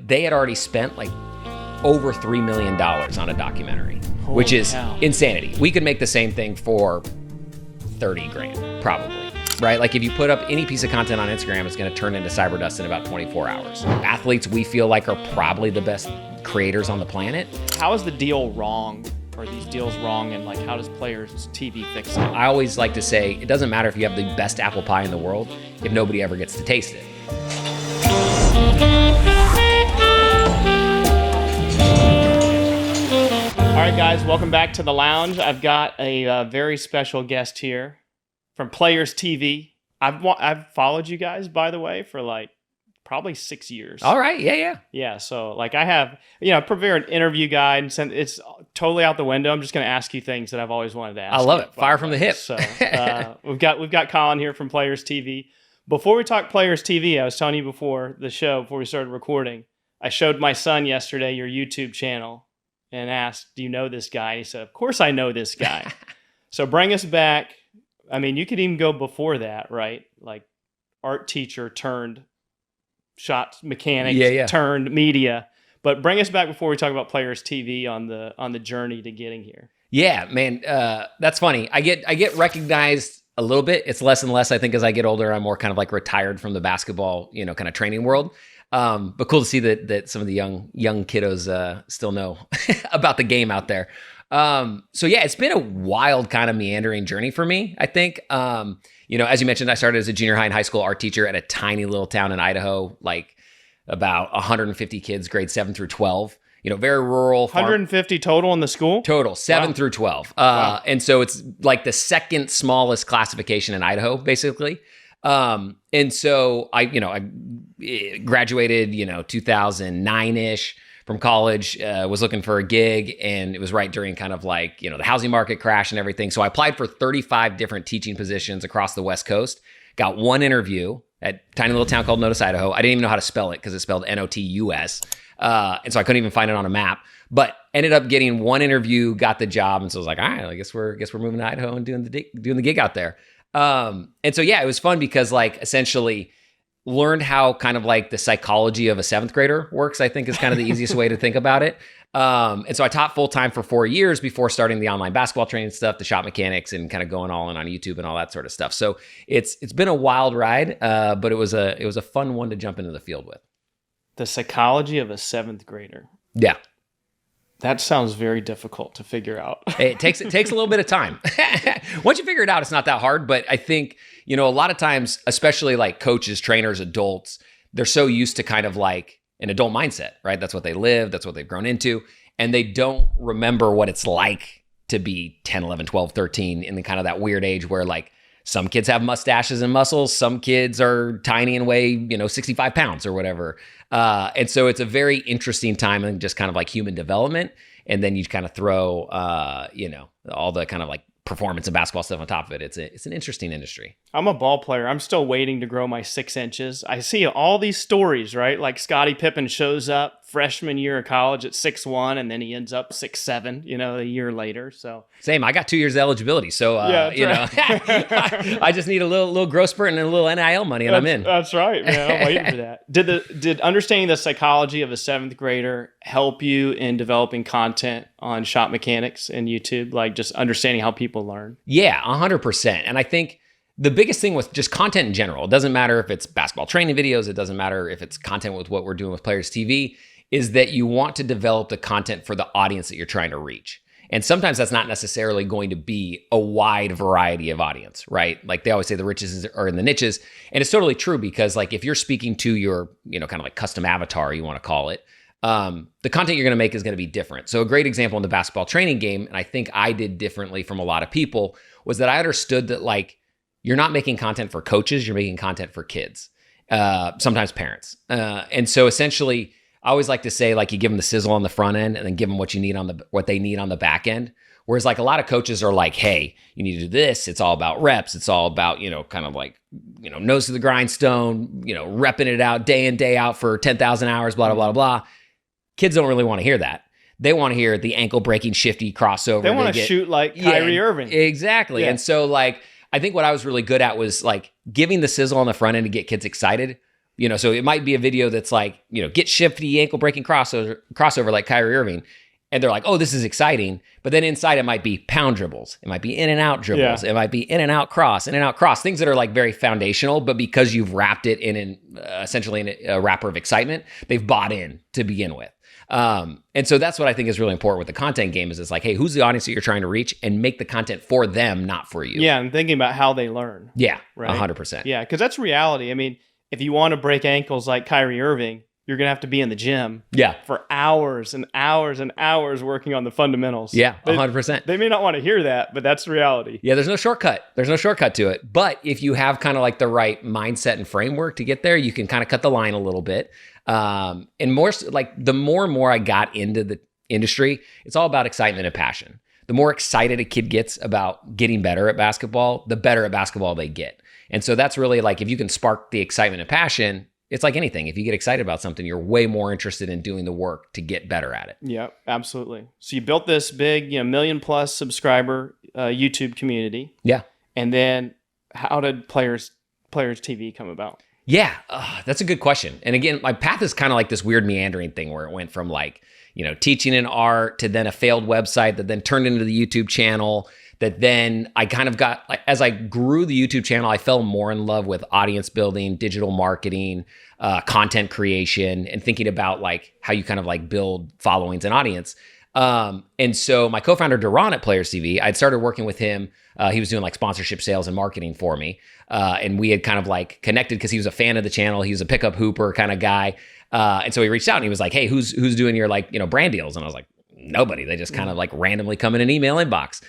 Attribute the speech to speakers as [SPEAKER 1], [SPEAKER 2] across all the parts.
[SPEAKER 1] they had already spent like over $3 million on a documentary,
[SPEAKER 2] Holy
[SPEAKER 1] which is
[SPEAKER 2] cow.
[SPEAKER 1] insanity. We could make the same thing for 30 grand, probably, right? Like if you put up any piece of content on Instagram, it's going to turn into Cyberdust in about 24 hours. Athletes, we feel like, are probably the best creators on the planet.
[SPEAKER 2] How is the deal wrong? Or these deals wrong, and like how does PlayersTV fix it?
[SPEAKER 1] I always like to say it doesn't matter if you have the best apple pie in the world if nobody ever gets to taste it.
[SPEAKER 2] All right, guys, welcome back to the lounge. I've got a very special guest here from PlayersTV. I've followed you guys, by the way, for like probably 6 years.
[SPEAKER 1] All right, yeah.
[SPEAKER 2] Yeah, so like I have, I prepared an interview guide and sent, it's totally out the window. I'm just going to ask you things that I've always wanted to ask.
[SPEAKER 1] I love
[SPEAKER 2] you,
[SPEAKER 1] it. Fire from the hip.
[SPEAKER 2] So we've got Collin here from PlayersTV. Before we talk PlayersTV, I was telling you before the show, before we started recording, I showed my son yesterday your YouTube channel and asked, "Do you know this guy?" And he said, "Of course I know this guy." So bring us back. I mean, you could even go before that, right? Like art teacher turned shot mechanic turned media. But bring us back before we talk about PlayersTV on the journey to getting here. Yeah,
[SPEAKER 1] man, that's funny. I get recognized a little bit. It's less and less, I think, as I get older. I'm more kind of like retired from the basketball, kind of training world. But cool to see that some of the young kiddos still know about the game out there. So yeah, it's been a wild kind of meandering journey for me, I think. As you mentioned, I started as a junior high and high school art teacher at a tiny little town in Idaho, like about 150 kids, grades 7 through 12. Very rural.
[SPEAKER 2] 150 total in the school?
[SPEAKER 1] Total, 7 through 12.
[SPEAKER 2] Wow.
[SPEAKER 1] And so it's like the second smallest classification in Idaho, basically. And so I graduated, 2009-ish from college, was looking for a gig, and it was right during kind of like, the housing market crash and everything. So I applied for 35 different teaching positions across the West Coast, got one interview at a tiny little town called Notus, Idaho. I didn't even know how to spell it because it's spelled Notus. And so I couldn't even find it on a map, but ended up getting one interview, got the job. And so I was like, all right, I guess we're moving to Idaho and doing the gig out there. And so, yeah, it was fun because like essentially learned how kind of like the psychology of a seventh grader works, I think is kind of the easiest way to think about it. And so I taught full time for 4 years before starting the online basketball training stuff, the shot mechanics, and kind of going all in on YouTube and all that sort of stuff. So it's been a wild ride, but it was a fun one to jump into the field with.
[SPEAKER 2] The psychology of a seventh grader.
[SPEAKER 1] Yeah.
[SPEAKER 2] That sounds very difficult to figure out.
[SPEAKER 1] It takes a little bit of time. Once you figure it out, it's not that hard. But I think, a lot of times, especially like coaches, trainers, adults, they're so used to kind of like an adult mindset, right? That's what they live. That's what they've grown into. And they don't remember what it's like to be 10, 11, 12, 13 in the kind of that weird age where like some kids have mustaches and muscles. Some kids are tiny and weigh, 65 pounds or whatever. And so it's a very interesting time in just kind of like human development. And then you kind of throw, all the kind of like performance and basketball stuff on top of it. It's an interesting industry.
[SPEAKER 2] I'm a ball player. I'm still waiting to grow my 6 inches. I see all these stories, right? Like Scottie Pippen shows up freshman year of college at 6'1", and then he ends up 6'7", a year later. So
[SPEAKER 1] same. I got 2 years of eligibility. So, I just need a little growth spurt and a little NIL money, and I'm in.
[SPEAKER 2] That's right, man. I'm waiting for that. Did understanding the psychology of a seventh grader help you in developing content on shot mechanics and YouTube? Like just understanding how people learn?
[SPEAKER 1] Yeah, 100%. And I think the biggest thing with just content in general, it doesn't matter if it's basketball training videos, it doesn't matter if it's content with what we're doing with PlayersTV, is that you want to develop the content for the audience that you're trying to reach. And sometimes that's not necessarily going to be a wide variety of audience, right? Like they always say the riches are in the niches. And it's totally true because like if you're speaking to your, kind of like custom avatar, you want to call it, the content you're going to make is going to be different. So a great example in the basketball training game, and I think I did differently from a lot of people, was that I understood that like, you're not making content for coaches, you're making content for kids, sometimes parents. And so essentially, I always like to say like you give them the sizzle on the front end and then give them what they need on the back end. Whereas like a lot of coaches are like, hey, you need to do this. It's all about reps. It's all about, kind of like, nose to the grindstone, repping it out day in, day out for 10,000 hours, blah, blah, blah, blah. Kids don't really want to hear that. They want to hear the ankle breaking shifty crossover.
[SPEAKER 2] They want to shoot like Kyrie Irving.
[SPEAKER 1] Exactly. Yeah. And so like, I think what I was really good at was like giving the sizzle on the front end to get kids excited So it might be a video that's like, get shifty ankle breaking crossover like Kyrie Irving. And they're like, oh, this is exciting. But then inside it might be pound dribbles. It might be in and out dribbles. Yeah. It might be in and out cross, things that are like very foundational. But because you've wrapped it in essentially in a wrapper of excitement, they've bought in to begin with. And so that's what I think is really important with the content game is it's like, hey, who's the audience that you're trying to reach and make the content for them, not for you.
[SPEAKER 2] Yeah, and thinking about how they learn.
[SPEAKER 1] Yeah,
[SPEAKER 2] right?
[SPEAKER 1] 100%.
[SPEAKER 2] Yeah, because that's reality. I mean, if you want to break ankles like Kyrie Irving, you're going to have to be in the gym for hours and hours and hours working on the fundamentals.
[SPEAKER 1] Yeah, 100%.
[SPEAKER 2] They may not want to hear that, but that's the reality.
[SPEAKER 1] Yeah, there's no shortcut. There's no shortcut to it. But if you have kind of like the right mindset and framework to get there, you can kind of cut the line a little bit. And more like the more and more I got into the industry, it's all about excitement and passion. The more excited a kid gets about getting better at basketball, the better at basketball they get. And so that's really like if you can spark the excitement and passion, it's like anything. If you get excited about something, you're way more interested in doing the work to get better at it.
[SPEAKER 2] Yeah, absolutely. So you built this big, 1 million plus subscriber YouTube community.
[SPEAKER 1] Yeah.
[SPEAKER 2] And then how did Players TV come about?
[SPEAKER 1] Yeah, that's a good question. And again, my path is kind of like this weird meandering thing where it went from like, teaching an art to then a failed website that then turned into the YouTube channel that then I kind of got, as I grew the YouTube channel, I fell more in love with audience building, digital marketing, content creation, and thinking about like how you kind of like build followings and audience. And so my co-founder, Duran at PlayersTV, I'd started working with him. He was doing like sponsorship sales and marketing for me. And we had kind of like connected because he was a fan of the channel. He was a pickup hooper kind of guy. And so he reached out and he was like, hey, who's doing your like, brand deals? And I was like, nobody. They just kind of like randomly come in an email inbox.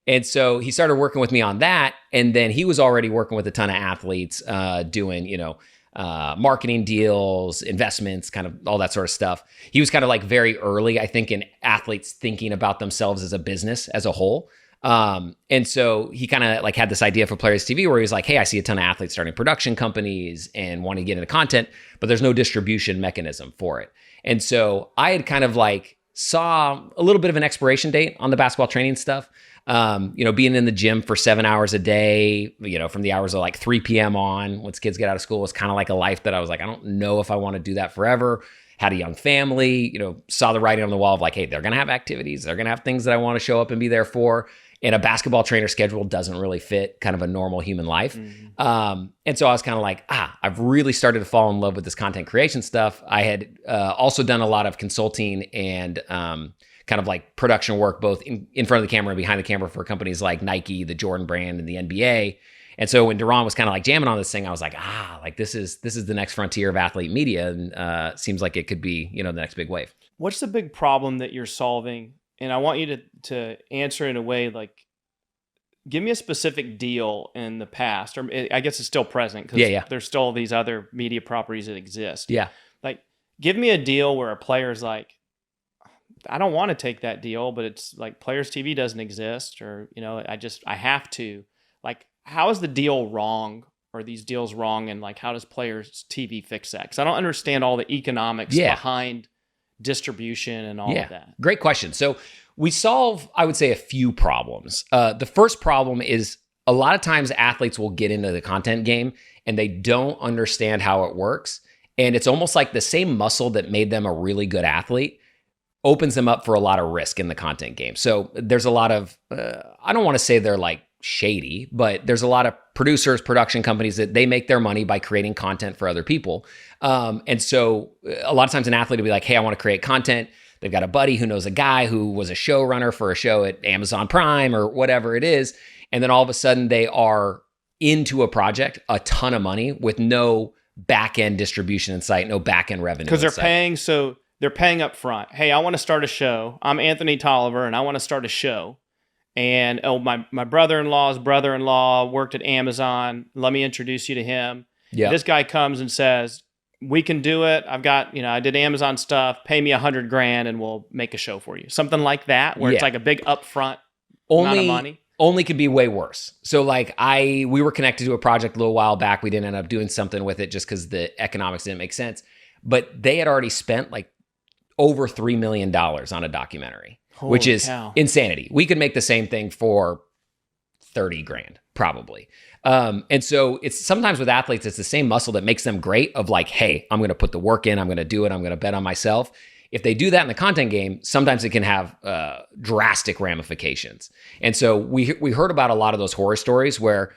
[SPEAKER 1] And so he started working with me on that. And then he was already working with a ton of athletes, doing, marketing deals, investments, kind of all that sort of stuff. He was kind of like very early, I think, in athletes thinking about themselves as a business as a whole. And so he kind of like had this idea for Players TV where he was like, hey, I see a ton of athletes starting production companies and wanting to get into content, but there's no distribution mechanism for it. And so I had kind of like saw a little bit of an expiration date on the basketball training stuff. Being in the gym for 7 hours a day, from the hours of like 3 p.m. on, once kids get out of school, was kind of like a life that I was like, I don't know if I want to do that forever. Had a young family, saw the writing on the wall of like, hey, they're going to have activities. They're going to have things that I want to show up and be there for. And a basketball trainer schedule doesn't really fit kind of a normal human life. Mm-hmm. And so I was kind of like, I've really started to fall in love with this content creation stuff. I had also done a lot of consulting and kind of like production work, both in front of the camera and behind the camera for companies like Nike, the Jordan brand, and the NBA. And so when Duran was kind of like jamming on this thing, I was like, like this is the next frontier of athlete media, and seems like it could be, the next big wave.
[SPEAKER 2] What's the big problem that you're solving? And I want you to answer in a way like, give me a specific deal in the past, or I guess it's still present because there's still these other media properties that exist. Yeah, like give me a deal where a player's like, I don't want to take that deal, but it's like Players TV doesn't exist, or I have to. Like, how is the deal wrong, or these deals wrong, and like how does Players TV fix that? Because I don't understand all the economics behind distribution and all of that.
[SPEAKER 1] Great question. So we solve, I would say, a few problems. The first problem is a lot of times athletes will get into the content game and they don't understand how it works, and it's almost like the same muscle that made them a really good athlete opens them up for a lot of risk in the content game. So there's a lot of, I don't want to say they're like shady, but there's a lot of producers, production companies that they make their money by creating content for other people. And so a lot of times an athlete will be like, hey, I want to create content. They've got a buddy who knows a guy who was a showrunner for a show at Amazon Prime or whatever it is. And then all of a sudden they are into a project, a ton of money with no back-end distribution in sight, no back-end revenue.
[SPEAKER 2] Because they're paying up front. Hey, I want to start a show. I'm Anthony Tolliver, and I want to start a show. And my brother-in-law's brother-in-law worked at Amazon. Let me introduce you to him. Yeah. This guy comes and says, we can do it. I've got, I did Amazon stuff. Pay me $100,000 and we'll make a show for you. Something like that, where it's like a big upfront amount of money.
[SPEAKER 1] Only could be way worse. So like we were connected to a project a little while back. We didn't end up doing something with it just because the economics didn't make sense. But they had already spent like over $3 million on a documentary, which is insanity. We could make the same thing for 30 grand, probably. And so it's sometimes with athletes, it's the same muscle that makes them great of like, hey, I'm going to put the work in, I'm going to do it, I'm going to bet on myself. If they do that in the content game, sometimes it can have drastic ramifications. And so we heard about a lot of those horror stories where,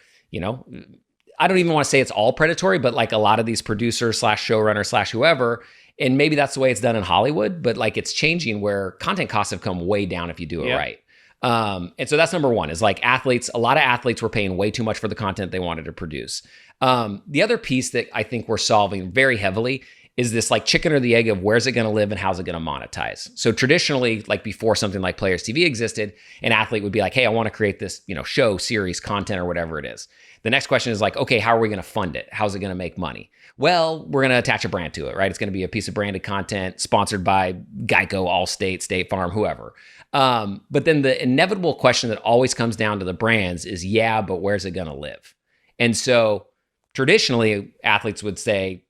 [SPEAKER 1] I don't even want to say it's all predatory, but like a lot of these producers / showrunners / whoever, and maybe that's the way it's done in Hollywood, but like it's changing where content costs have come way down if you do it right. And so that's number one is like a lot of athletes were paying way too much for the content they wanted to produce. The other piece that I think we're solving very heavily is this like chicken or the egg of where's it going to live and how's it going to monetize. So traditionally, like before something like Players TV existed, an athlete would be like, hey, I want to create this, show, series, content, or whatever it is. The next question is like, okay, how are we going to fund it? How's it going to make money? Well, we're going to attach a brand to it, right? It's going to be a piece of branded content sponsored by Geico, Allstate, State Farm, whoever. But then the inevitable question that always comes down to the brands is, yeah, but where's it going to live? And so traditionally, athletes would say,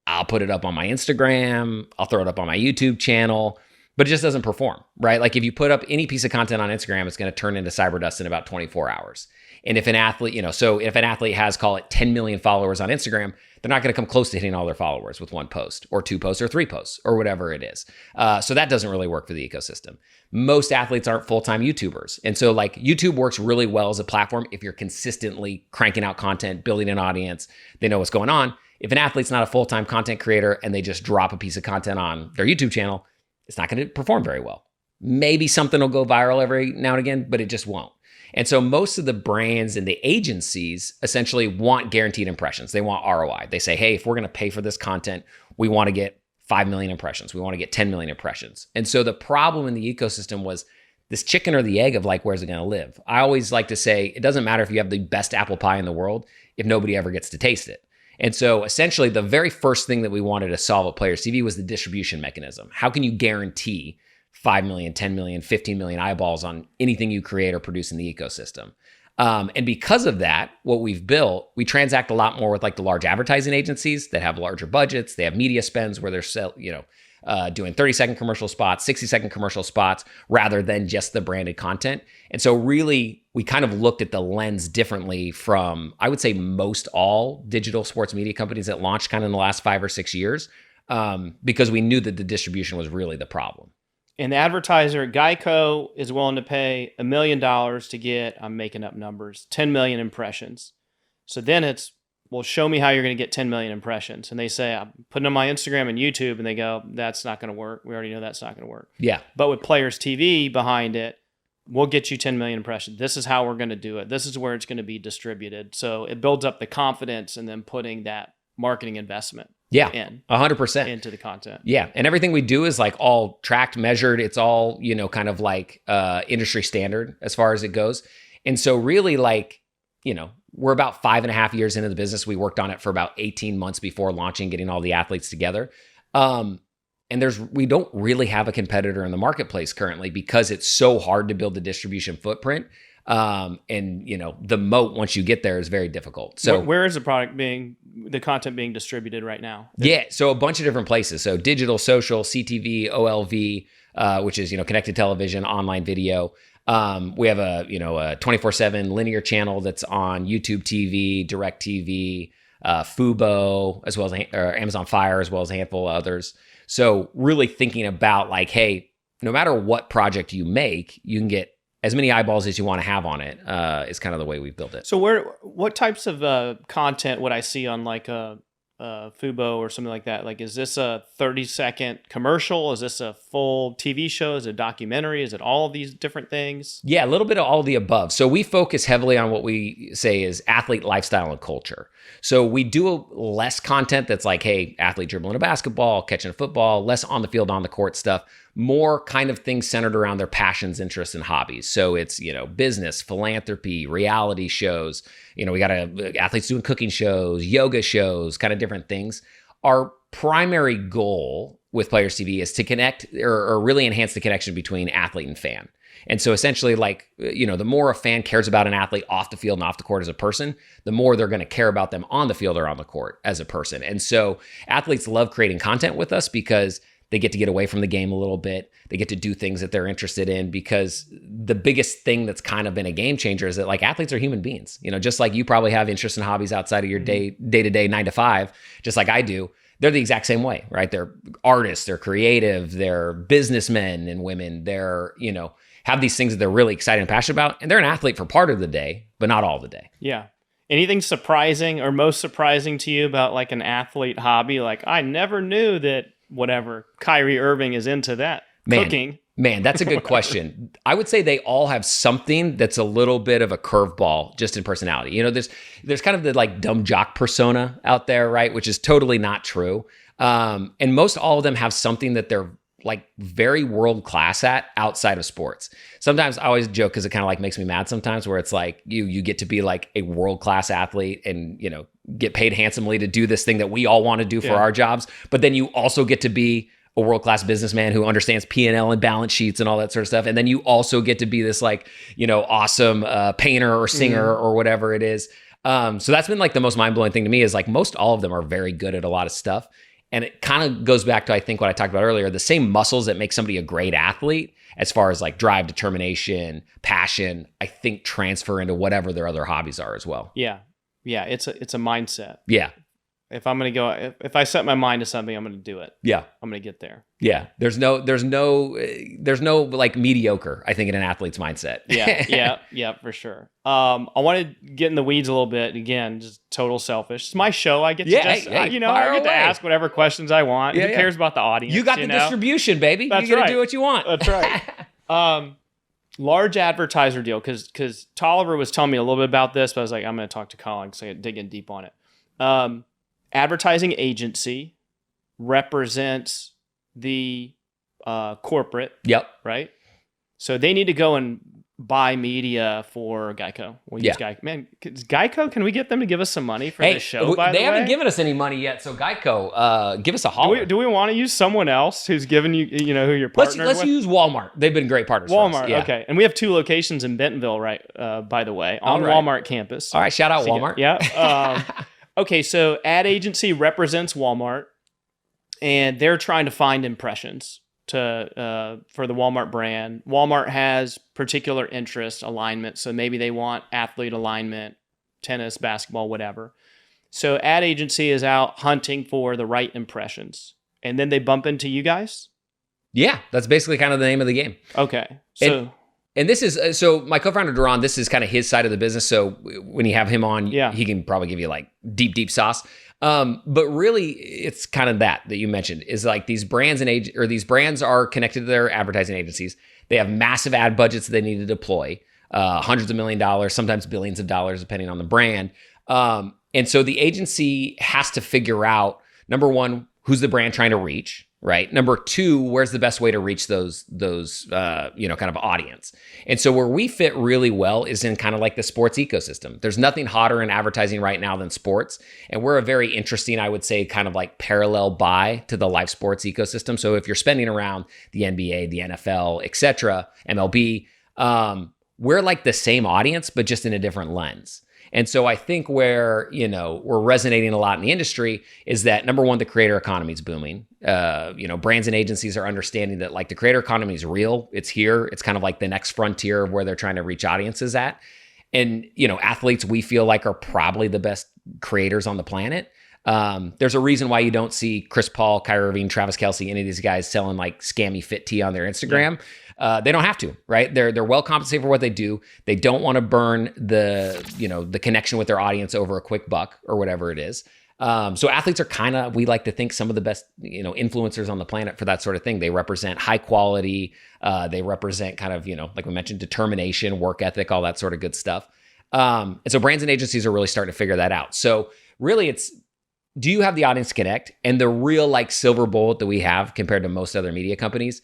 [SPEAKER 1] I'll put it up on my Instagram, I'll throw it up on my YouTube channel, but it just doesn't perform, right? Like if you put up any piece of content on Instagram, it's going to turn into cyber dust in about 24 hours. And if an athlete, so if an athlete has, call it 10 million followers on Instagram, they're not going to come close to hitting all their followers with one post or 2 posts or 3 posts or whatever it is. So that doesn't really work for the ecosystem. Most athletes aren't full-time YouTubers. And so like YouTube works really well as a platform if you're consistently cranking out content, building an audience, they know what's going on. If an athlete's not a full-time content creator and they just drop a piece of content on their YouTube channel, it's not going to perform very well. Maybe something will go viral every now and again, but it just won't. And so most of the brands and the agencies essentially want guaranteed impressions. They want ROI. They say, hey, if we're going to pay for this content, we want to get 5 million impressions. We want to get 10 million impressions. And so the problem in the ecosystem was this chicken or the egg of like, where's it going to live? I always like to say, it doesn't matter if you have the best apple pie in the world if nobody ever gets to taste it. And so essentially the very first thing that we wanted to solve at Players TV was the distribution mechanism. How can you guarantee 5 million, 10 million, 15 million eyeballs on anything you create or produce in the ecosystem? And because of that, what we've built, we transact a lot more with like the large advertising agencies that have larger budgets. They have media spends where they're doing 30-second commercial spots, 60-second commercial spots, rather than just the branded content. And so really, we kind of looked at the lens differently from, I would say, most all digital sports media companies that launched kind of in the last 5 or 6 years, because we knew that the distribution was really the problem.
[SPEAKER 2] And the advertiser, Geico, is willing to pay $1 million to get, I'm making up numbers, 10 million impressions. So then it's, well, show me how you're going to get 10 million impressions. And they say, I'm putting on my Instagram and YouTube, and they go, that's not going to work. We already know that's not going to work.
[SPEAKER 1] Yeah.
[SPEAKER 2] But with Players TV behind it, we'll get you 10 million impressions. This is how we're going to do it. This is where it's going to be distributed. So it builds up the confidence and then putting that marketing investment.
[SPEAKER 1] Yeah,
[SPEAKER 2] in
[SPEAKER 1] 100%
[SPEAKER 2] into the content.
[SPEAKER 1] Yeah, and everything we do is like all tracked, measured. It's all, kind of like industry standard as far as it goes. And so really like, we're about 5.5 years into the business. We worked on it for about 18 months before launching, getting all the athletes together. And we don't really have a competitor in the marketplace currently because it's so hard to build the distribution footprint. And the moat once you get there is very difficult. So
[SPEAKER 2] where is the content being distributed right now?
[SPEAKER 1] Yeah, so a bunch of different places. So digital, social, CTV, OLV, which is connected television, online video. We have a 24/7 linear channel that's on YouTube TV, Direct TV, Fubo, as well as Amazon Fire, as well as a handful of others. So really thinking about like, hey, no matter what project you make, you can get as many eyeballs as you want to have on it, is kind of the way we've built it.
[SPEAKER 2] So what types of content would I see on like a Fubo or something like that? Like, is this a 30-second commercial? Is this a full TV show? Is it a documentary? Is it all of these different things?
[SPEAKER 1] Yeah, a little bit of all of the above. So we focus heavily on what we say is athlete lifestyle and culture. So we do less content that's like, hey, athlete dribbling a basketball, catching a football, less on the field, on the court stuff, more kind of things centered around their passions, interests, and hobbies. So it's, business, philanthropy, reality shows. We got athletes doing cooking shows, yoga shows, kind of different things. Our primary goal with Players TV is to connect or really enhance the connection between athlete and fan. And so essentially like, the more a fan cares about an athlete off the field and off the court as a person, the more they're going to care about them on the field or on the court as a person. And so athletes love creating content with us because They get to get away from the game a little bit. They get to do things that they're interested in, because the biggest thing that's kind of been a game changer is that like athletes are human beings. Just like you probably have interests and hobbies outside of your day-to-day 9 to 5, just like I do. They're the exact same way, right? They're artists, they're creative, they're businessmen and women. They're, have these things that they're really excited and passionate about. And they're an athlete for part of the day, but not all the day.
[SPEAKER 2] Yeah. Anything surprising or most surprising to you about like an athlete hobby? Like, I never knew that whatever Kyrie Irving is into that cooking.
[SPEAKER 1] Man, that's a good question. I would say they all have something that's a little bit of a curveball just in personality. There's kind of the like dumb jock persona out there, right? Which is totally not true. And most all of them have something that they're like very world class at outside of sports. Sometimes I always joke, because it kind of like makes me mad sometimes, where it's like you get to be like a world class athlete and get paid handsomely to do this thing that we all want to do for our jobs, but then you also get to be a world class businessman who understands P&L and balance sheets and all that sort of stuff, and then you also get to be this like awesome painter or singer or whatever it is. So that's been like the most mind blowing thing to me, is like most all of them are very good at a lot of stuff. And it kind of goes back to, I think, what I talked about earlier, the same muscles that make somebody a great athlete, as far as like drive, determination, passion, I think transfer into whatever their other hobbies are as well.
[SPEAKER 2] Yeah. Yeah. It's a mindset.
[SPEAKER 1] Yeah.
[SPEAKER 2] If I'm going to go, if I set my mind to something, I'm going to do it.
[SPEAKER 1] Yeah.
[SPEAKER 2] I'm going to get there.
[SPEAKER 1] Yeah. There's no like mediocre, I think, in an athlete's mindset.
[SPEAKER 2] Yeah, for sure. I want to get in the weeds a little bit. Again, just total selfish. It's my show. I get to I get to ask whatever questions I want. Who cares about the audience?
[SPEAKER 1] You got the distribution, baby.
[SPEAKER 2] That's
[SPEAKER 1] you got to do what you want.
[SPEAKER 2] That's right. Large advertiser deal, because Tolliver was telling me a little bit about this, but I was like, I'm going to talk to Collin because I get digging deep on it. Advertising agency represents the corporate.
[SPEAKER 1] Yep.
[SPEAKER 2] Right? So they need to go and buy media for Geico. We'll use Geico. Man, Geico, can we get them to give us some money for this show, by the way?
[SPEAKER 1] They haven't given us any money yet, so Geico, give us a holler.
[SPEAKER 2] Do we want to use someone else who's given you, who you're partnered with?
[SPEAKER 1] Let's use Walmart. They've been great partners for us.
[SPEAKER 2] Walmart, okay. And we have 2 locations in Bentonville, right, by the way, on Walmart campus.
[SPEAKER 1] All right, shout out Walmart.
[SPEAKER 2] Yeah. Okay, so ad agency represents Walmart, and they're trying to find impressions for the Walmart brand. Walmart has particular interest alignment, so maybe they want athlete alignment, tennis, basketball, whatever. So ad agency is out hunting for the right impressions, and then they bump into you guys?
[SPEAKER 1] Yeah, that's basically kind of the name of the game.
[SPEAKER 2] Okay, so...
[SPEAKER 1] And this is, so my co-founder, Duran, this is kind of his side of the business. So when you have him on, he can probably give you like deep sauce. But really it's kind of that you mentioned, is like these brands these brands are connected to their advertising agencies. They have massive ad budgets that they need to deploy, hundreds of $1 million, sometimes billions of dollars, depending on the brand. And so the agency has to figure out, number one, who's the brand trying to reach? Right. Number 2, where's the best way to reach those kind of audience? And so where we fit really well is in kind of like the sports ecosystem. There's nothing hotter in advertising right now than sports. And we're a very interesting, I would say, kind of like parallel buy to the live sports ecosystem. So if you're spending around the NBA, the NFL, et cetera, MLB, we're like the same audience, but just in a different lens. And so I think where, we're resonating a lot in the industry is that, number one, the creator economy is booming. Brands and agencies are understanding that like the creator economy is real. It's here. It's kind of like the next frontier of where they're trying to reach audiences at. And, athletes we feel like are probably the best creators on the planet. There's a reason why you don't see Chris Paul, Kyrie Irving, Travis Kelce, any of these guys selling like scammy fit tee on their Instagram. Yeah. They don't have to, right? They're well compensated for what they do. They don't want to burn the connection with their audience over a quick buck or whatever it is. So athletes are we like to think, some of the best, influencers on the planet for that sort of thing. They represent high quality. They represent kind of, like we mentioned, determination, work ethic, all that sort of good stuff. And so brands and agencies are really starting to figure that out. So really it's, do you have the audience to connect? And the real like silver bullet that we have compared to most other media companies,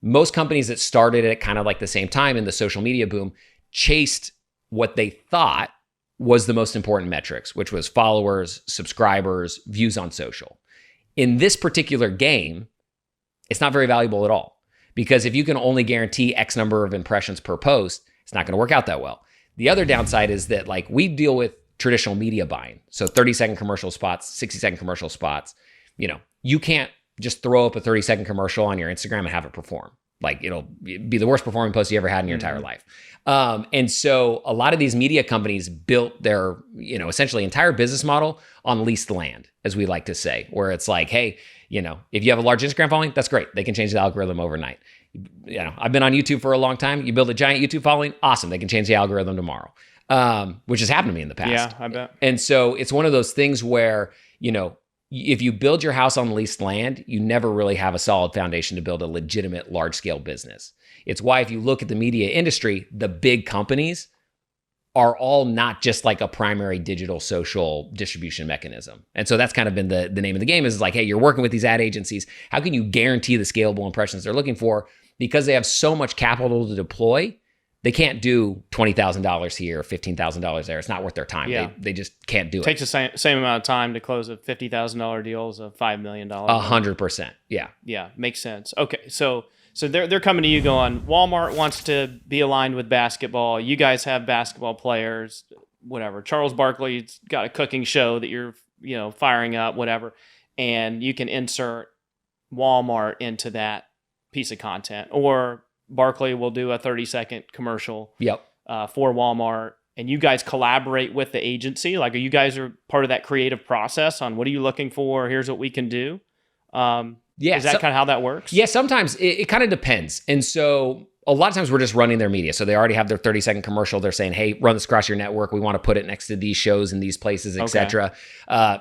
[SPEAKER 1] most companies that started at kind of like the same time in the social media boom chased what they thought was the most important metrics, which was followers, subscribers, views on social. In this particular game, it's not very valuable at all, because if you can only guarantee X number of impressions per post, it's not going to work out that well. The other downside is that like we deal with traditional media buying. So 30-second commercial spots, 60-second commercial spots, you can't just throw up a 30-second commercial on your Instagram and have it perform. Like it'll be the worst performing post you ever had in your entire life. And so a lot of these media companies built their, essentially entire business model on leased land, as we like to say, where it's like, hey, if you have a large Instagram following, that's great. They can change the algorithm overnight. I've been on YouTube for a long time. You build a giant YouTube following, awesome. They can change the algorithm tomorrow, which has happened to me in the past.
[SPEAKER 2] Yeah, I bet.
[SPEAKER 1] And so it's one of those things where, if you build your house on leased land, you never really have a solid foundation to build a legitimate large-scale business. It's why if you look at the media industry, the big companies are all not just like a primary digital social distribution mechanism. And so that's kind of been the name of the game is like, hey, you're working with these ad agencies. How can you guarantee the scalable impressions they're looking for? Because they have so much capital to deploy, they can't do $20,000 here, $15,000 there. It's not worth their time.
[SPEAKER 2] Yeah.
[SPEAKER 1] They just can't do it.
[SPEAKER 2] Takes the same amount of time to close a $50,000 deal as a $5 million.
[SPEAKER 1] 100%. Yeah.
[SPEAKER 2] Yeah, makes sense. Okay, so they're coming to you going, Walmart wants to be aligned with basketball. You guys have basketball players, whatever. Charles Barkley's got a cooking show that you're firing up, whatever, and you can insert Walmart into that piece of content, or Barkley will do a 30-second commercial for Walmart, and you guys collaborate with the agency. Like, you guys are part of that creative process on what are you looking for? Here's what we can do. Is that kind of how that works?
[SPEAKER 1] Yeah, sometimes it kind of depends. And so a lot of times we're just running their media. So they already have their 30-second commercial. They're saying, hey, run this across your network. We want to put it next to these shows and these places, etc.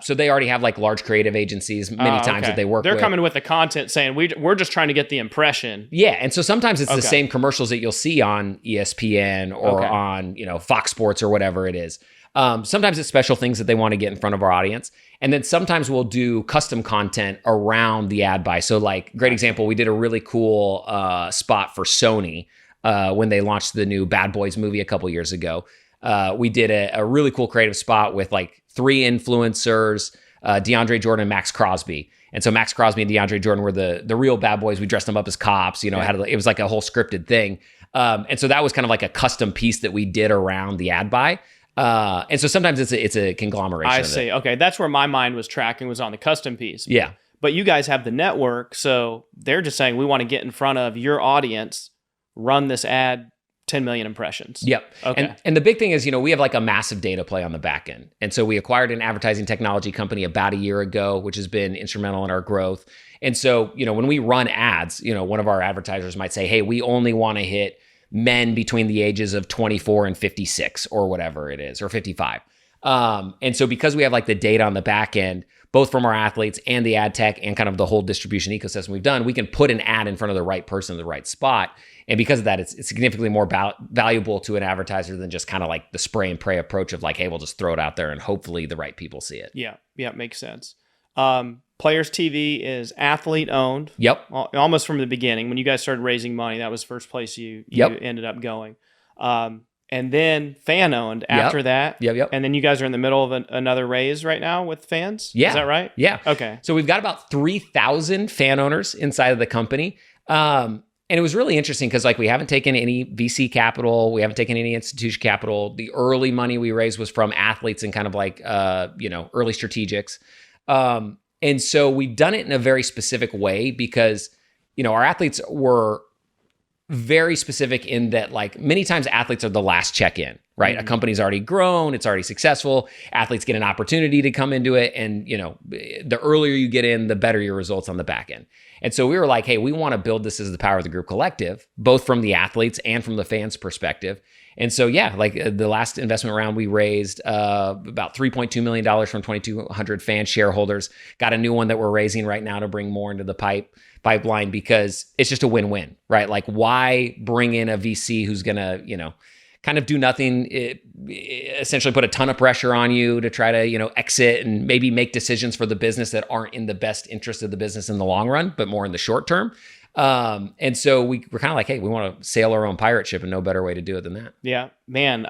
[SPEAKER 1] So they already have like large creative agencies many times that they work with.
[SPEAKER 2] They're coming with the content saying, we're just trying to get the impression.
[SPEAKER 1] Yeah. And so sometimes it's the same commercials that you'll see on ESPN or on, Fox Sports or whatever it is. Sometimes it's special things that they want to get in front of our audience. And then sometimes we'll do custom content around the ad buy. So like, great example, we did a really cool spot for Sony when they launched the new Bad Boys movie a couple years ago. We did a really cool creative spot with like 3 influencers, DeAndre Jordan and Max Crosby. And so Max Crosby and DeAndre Jordan were the real bad boys. We dressed them up as cops, it was like a whole scripted thing. And so that was kind of like a custom piece that we did around the ad buy. And so sometimes it's a conglomeration.
[SPEAKER 2] I see. Okay. That's where my mind was tracking, was on the custom piece.
[SPEAKER 1] Yeah.
[SPEAKER 2] But you guys have the network. So they're just saying, we want to get in front of your audience, run this ad, 10 million impressions.
[SPEAKER 1] Yep.
[SPEAKER 2] Okay.
[SPEAKER 1] And the big thing is, we have like a massive data play on the back end. And so we acquired an advertising technology company about a year ago, which has been instrumental in our growth. And so, when we run ads, one of our advertisers might say, hey, we only want to hit men between the ages of 24 and 56 or whatever it is, or 55. And so because we have like the data on the back end, both from our athletes and the ad tech and kind of the whole distribution ecosystem we've done, we can put an ad in front of the right person in the right spot. And because of that, it's significantly more valuable to an advertiser than just kind of like the spray and pray approach of like, hey, we'll just throw it out there and hopefully the right people see it.
[SPEAKER 2] Yeah. Yeah. Makes sense. PlayersTV is athlete owned.
[SPEAKER 1] Yep.
[SPEAKER 2] Almost from the beginning. When you guys started raising money, that was the first place you ended up going. And then fan owned after that.
[SPEAKER 1] Yep.
[SPEAKER 2] And then you guys are in the middle of another raise right now with fans?
[SPEAKER 1] Yeah.
[SPEAKER 2] Is that right?
[SPEAKER 1] Yeah.
[SPEAKER 2] Okay.
[SPEAKER 1] So we've got about 3,000 fan owners inside of the company. And it was really interesting because like we haven't taken any VC capital. We haven't taken any institution capital. The early money we raised was from athletes and kind of like, early strategics. And so we've done it in a very specific way because, our athletes were very specific in that like many times athletes are the last check-in, right? Mm-hmm. A company's already grown, it's already successful. Athletes get an opportunity to come into it. And, the earlier you get in, the better your results on the back end. And so we were like, hey, we want to build this as the Power of the Group collective, both from the athletes and from the fans' perspective. And so, like the last investment round, we raised about $3.2 million from 2,200 fan shareholders. Got a new one that we're raising right now to bring more into the pipeline because it's just a win-win, right? Like, why bring in a VC who's going to, kind of do nothing, essentially put a ton of pressure on you to try to, exit and maybe make decisions for the business that aren't in the best interest of the business in the long run, but more in the short term. And so we're kind of like, hey, we want to sail our own pirate ship and no better way to do it than that. Yeah, man.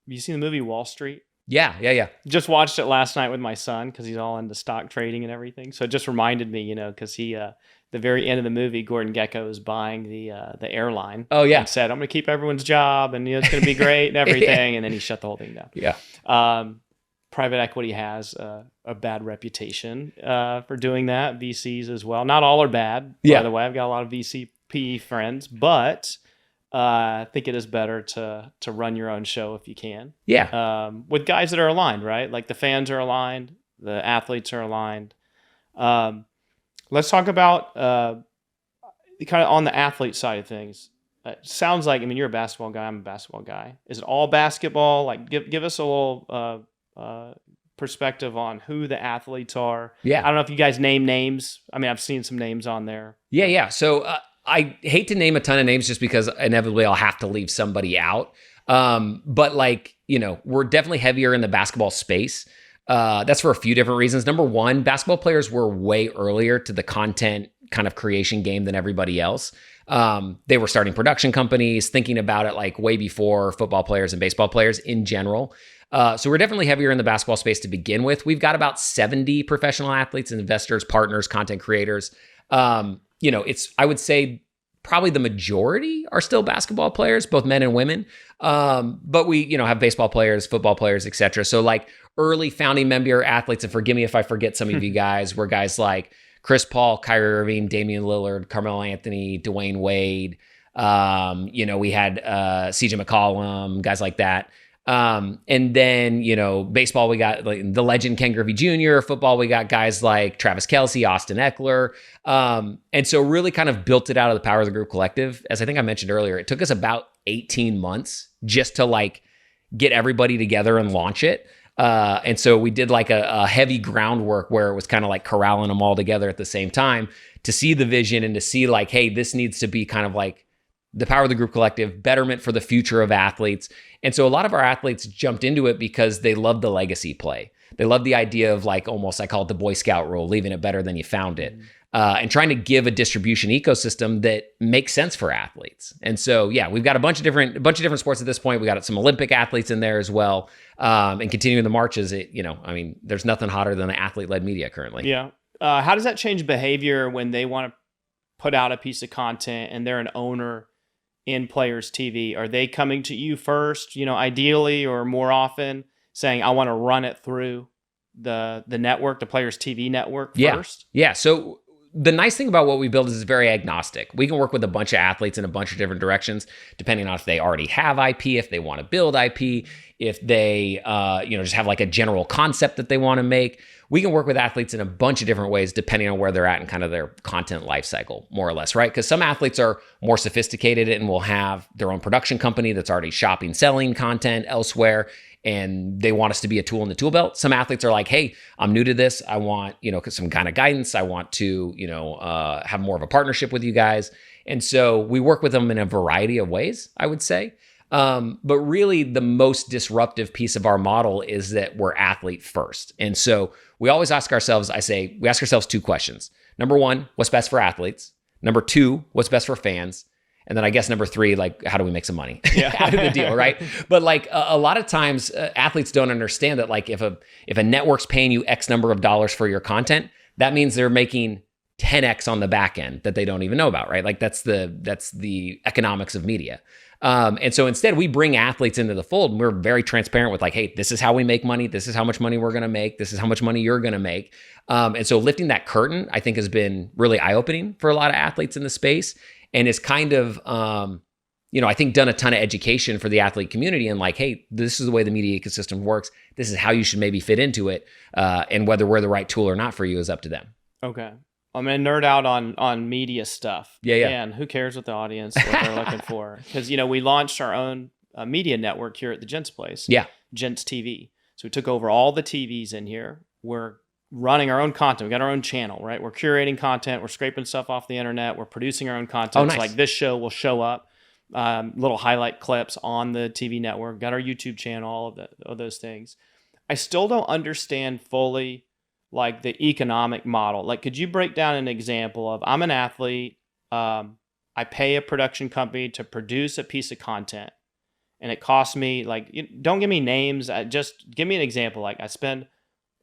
[SPEAKER 1] You seen the movie Wall Street? Yeah. Just watched it last night with my son because he's all into stock trading and everything. So it just reminded me, because he, the very end of the movie, Gordon Gekko is buying the airline. Oh yeah, and said, "I'm going to keep everyone's job, and it's going to be great and everything." And then he shut the whole thing down. Yeah.
[SPEAKER 2] private equity has a bad reputation for doing that. VCs as well. Not all are bad, by the way. I've got a lot of VC PE friends, but I think it is better to run your own show if you can.
[SPEAKER 1] Yeah.
[SPEAKER 2] With guys that are aligned, right? Like the fans are aligned, the athletes are aligned. Let's talk about kind of on the athlete side of things. It sounds like, I mean, you're a basketball guy. I'm a basketball guy. Is it all basketball? Like, give us a little perspective on who the athletes are.
[SPEAKER 1] Yeah.
[SPEAKER 2] I don't know if you guys name names. I mean, I've seen some names on there.
[SPEAKER 1] Yeah. So I hate to name a ton of names just because inevitably I'll have to leave somebody out. But like, we're definitely heavier in the basketball space. That's for a few different reasons. Number one, basketball players were way earlier to the content kind of creation game than everybody else. They were starting production companies, thinking about it like way before football players and baseball players in general. So we're definitely heavier in the basketball space to begin with. We've got about 70 professional athletes, investors, partners, content creators. I would say probably the majority are still basketball players, both men and women. But we, have baseball players, football players, et cetera. So like early founding member athletes, and forgive me if I forget some of you guys, were guys like Chris Paul, Kyrie Irving, Damian Lillard, Carmelo Anthony, Dwayne Wade. We had CJ McCollum, guys like that. And then, baseball, we got like the legend Ken Griffey Jr. Football, we got guys like Travis Kelce, Austin Eckler. And so really kind of built it out of the Power of the Group Collective. As I think I mentioned earlier, it took us about 18 months just to like get everybody together and launch it. And so we did like a heavy groundwork where it was kind of like corralling them all together at the same time to see the vision and to see like, hey, this needs to be kind of like the Power of the Group Collective, betterment for the future of athletes. And so a lot of our athletes jumped into it because they love the legacy play. They love the idea of like almost, I call it the Boy Scout rule, leaving it better than you found it. And trying to give a distribution ecosystem that makes sense for athletes. And so, yeah, we've got a bunch of different sports at this point. We got some Olympic athletes in there as well. And continuing the marches, there's nothing hotter than athlete-led media currently.
[SPEAKER 2] Yeah. How does that change behavior when they want to put out a piece of content and they're an owner in Players TV? Are they coming to you first, ideally or more often saying, I want to run it through the network, the Players TV network first?
[SPEAKER 1] Yeah. So the nice thing about what we build is it's very agnostic. We can work with a bunch of athletes in a bunch of different directions, depending on if they already have IP, if they want to build IP, if they, just have like a general concept that they want to make. We can work with athletes in a bunch of different ways, depending on where they're at in kind of their content life cycle, more or less, right? Because some athletes are more sophisticated and will have their own production company that's already shopping, selling content elsewhere, and they want us to be a tool in the tool belt. Some athletes are like, hey, I'm new to this. I want, some kind of guidance. I want to, have more of a partnership with you guys. And so we work with them in a variety of ways, I would say. But really the most disruptive piece of our model is that we're athlete first. And so we always ask ourselves, we ask ourselves two questions. Number one, what's best for athletes? Number two, what's best for fans? And then I guess number three, like, how do we make some money out of the deal, right? But like a lot of times athletes don't understand that like if a network's paying you X number of dollars for your content, that means they're making 10X on the back end that they don't even know about, right? Like that's the economics of media. And so instead we bring athletes into the fold and we're very transparent with like, hey, this is how we make money. This is how much money we're going to make. This is how much money you're going to make. And so lifting that curtain, I think has been really eye-opening for a lot of athletes in the space. And it's kind of, I think done a ton of education for the athlete community and like, hey, this is the way the media ecosystem works. This is how you should maybe fit into it. And whether we're the right tool or not for you is up to them.
[SPEAKER 2] Okay. I'm going to nerd out on media stuff.
[SPEAKER 1] Yeah.
[SPEAKER 2] And who cares what the audience, what they're looking for? Because, we launched our own media network here at the Gents Place.
[SPEAKER 1] Yeah.
[SPEAKER 2] Gents TV. So we took over all the TVs in here. We're running our own content. We got our own channel, right? We're curating content. We're scraping stuff off the internet. We're producing our own content.
[SPEAKER 1] Oh, nice.
[SPEAKER 2] So like this show will show up, little highlight clips on the TV network. Got our YouTube channel, all of those things. I still don't understand fully like the economic model. Like, could you break down an example of I'm an athlete. I pay a production company to produce a piece of content, and it costs me like, don't give me names. Just give me an example. Like I spend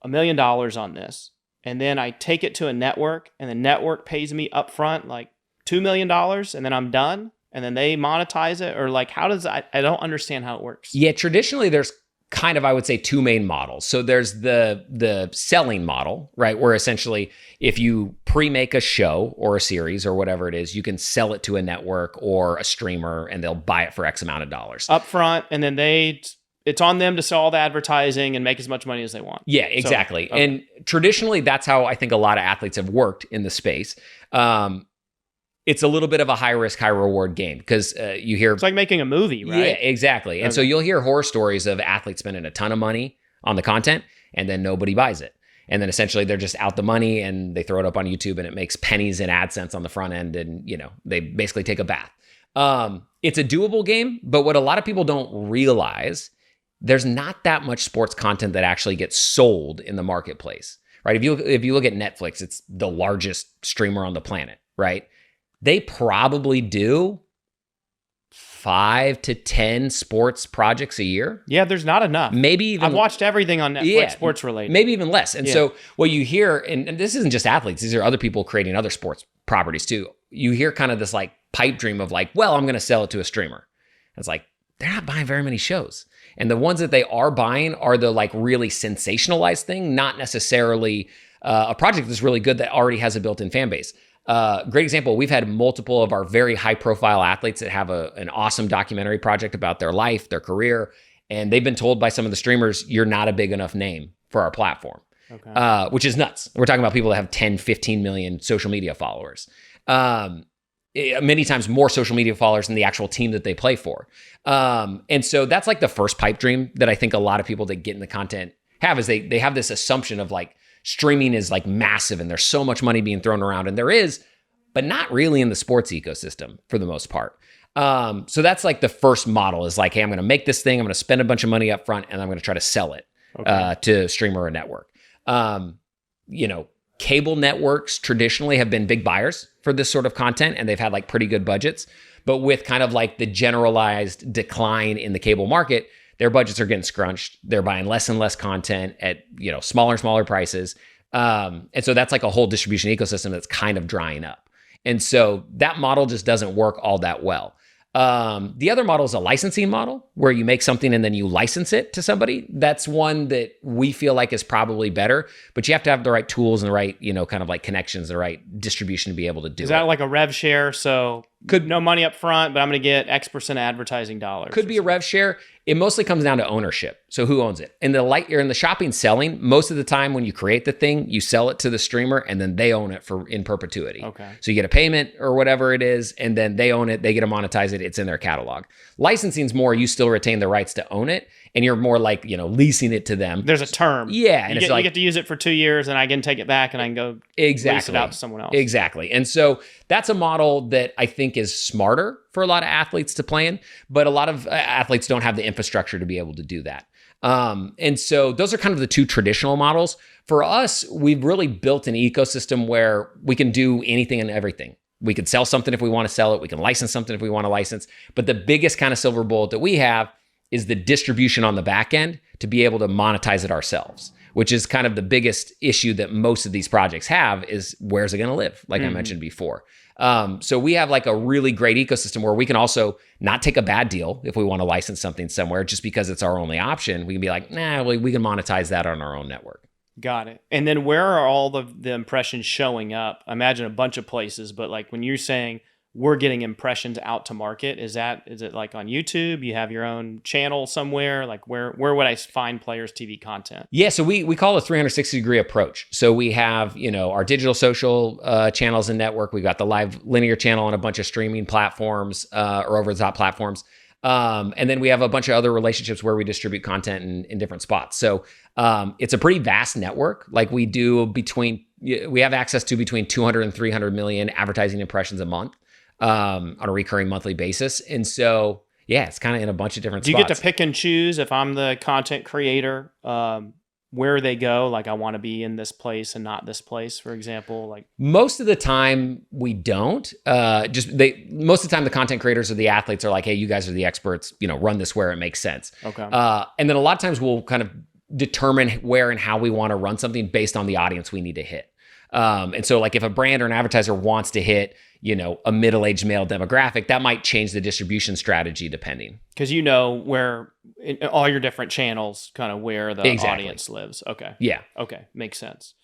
[SPEAKER 2] $1 million on this, and then I take it to a network, and the network pays me upfront like $2 million, and then I'm done, and then they monetize it, or like how does I don't understand how it works.
[SPEAKER 1] Yeah, traditionally there's kind of, I would say, two main models. So there's the selling model, right? Where essentially if you pre-make a show or a series or whatever it is, you can sell it to a network or a streamer and they'll buy it for X amount of dollars.
[SPEAKER 2] Up front, and then it's on them to sell all the advertising and make as much money as they want.
[SPEAKER 1] Yeah, exactly.
[SPEAKER 2] So, okay.
[SPEAKER 1] And traditionally, that's how I think a lot of athletes have worked in the space. It's a little bit of a high risk, high reward game because you hear...
[SPEAKER 2] It's like making a movie, right?
[SPEAKER 1] Yeah, exactly. And so you'll hear horror stories of athletes spending a ton of money on the content and then nobody buys it. And then essentially they're just out the money and they throw it up on YouTube and it makes pennies in AdSense on the front end and, they basically take a bath. It's a doable game, but what a lot of people don't realize, there's not that much sports content that actually gets sold in the marketplace, right? If you look at Netflix, it's the largest streamer on the planet, right? They probably do 5 to 10 sports projects a year.
[SPEAKER 2] Yeah, there's not enough.
[SPEAKER 1] Maybe even...
[SPEAKER 2] I've watched everything on Netflix sports related.
[SPEAKER 1] Maybe even less. And so what you hear, and this isn't just athletes, these are other people creating other sports properties too. You hear kind of this like pipe dream of like, well, I'm going to sell it to a streamer. It's like, they're not buying very many shows. And the ones that they are buying are the like really sensationalized thing, not necessarily a project that's really good that already has a built-in fan base. Great example, we've had multiple of our very high profile athletes that have an awesome documentary project about their life, their career, and they've been told by some of the streamers, you're not a big enough name for our platform, which is nuts. We're talking about people that have 10, 15 million social media followers. Many times more social media followers than the actual team that they play for. And so that's like the first pipe dream that I think a lot of people that get in the content have is they have this assumption of like, streaming is like massive and there's so much money being thrown around, and there is, but not really in the sports ecosystem for the most part. So that's like the first model is like, hey, I'm going to make this thing, I'm going to spend a bunch of money up front and I'm going to try to sell it to a streamer or a network. Cable networks traditionally have been big buyers for this sort of content and they've had like pretty good budgets, but with kind of like the generalized decline in the cable market, their budgets are getting scrunched. They're buying less and less content at, smaller and smaller prices. And so that's like a whole distribution ecosystem that's kind of drying up. And so that model just doesn't work all that well. The other model is a licensing model where you make something and then you license it to somebody. That's one that we feel like is probably better, but you have to have the right tools and the right, kind of like connections, the right distribution to be able to do it.
[SPEAKER 2] Is that like a rev share? So no money up front, but I'm going to get X% advertising dollars.
[SPEAKER 1] Could be a rev share. It mostly comes down to ownership. So who owns it? In the shopping selling, most of the time when you create the thing, you sell it to the streamer and then they own it in perpetuity.
[SPEAKER 2] Okay.
[SPEAKER 1] So you get a payment or whatever it is, and then they own it, they get to monetize it, it's in their catalog. Licensing is more, you still retain the rights to own it, and you're more like, leasing it to them.
[SPEAKER 2] There's a term.
[SPEAKER 1] Yeah.
[SPEAKER 2] And you get to use it for 2 years and I can take it back and I can go lease it out to someone else.
[SPEAKER 1] Exactly. And so that's a model that I think is smarter for a lot of athletes to play in, but a lot of athletes don't have the infrastructure to be able to do that. And so those are kind of the two traditional models. For us, we've really built an ecosystem where we can do anything and everything. We could sell something if we want to sell it. We can license something if we want to license. But the biggest kind of silver bullet that we have is the distribution on the back end to be able to monetize it ourselves, which is kind of the biggest issue that most of these projects have is where's it going to live, like I mentioned before. So we have like a really great ecosystem where we can also not take a bad deal if we want to license something somewhere just because it's our only option. We can be like, nah, we can monetize that on our own network.
[SPEAKER 2] Got it. And then where are all the impressions showing up? I imagine a bunch of places, but like when you're saying we're getting impressions out to market, is it like on YouTube? You have your own channel somewhere? Like where would I find Players TV content?
[SPEAKER 1] Yeah, so we call it a 360-degree approach. So we have, our digital social channels and network. We've got the live linear channel on a bunch of streaming platforms or over-the-top platforms. And then we have a bunch of other relationships where we distribute content in different spots. So it's a pretty vast network. Like we have access to between 200 and 300 million advertising impressions a month. On a recurring monthly basis. And so, yeah, it's kind of in a bunch of different spots.
[SPEAKER 2] Do you get to pick and choose if I'm the content creator, where they go? Like I want to be in this place and not this place, for example. Like
[SPEAKER 1] most of the time we don't. Most of the time the content creators or the athletes are like, hey, you guys are the experts, run this where it makes sense.
[SPEAKER 2] Okay.
[SPEAKER 1] And then a lot of times we'll kind of determine where and how we want to run something based on the audience we need to hit. And so like if a brand or an advertiser wants to hit, a middle-aged male demographic, that might change the distribution strategy depending.
[SPEAKER 2] Because where in all your different channels, kind of where the audience lives. Okay.
[SPEAKER 1] Yeah.
[SPEAKER 2] Okay. Makes sense.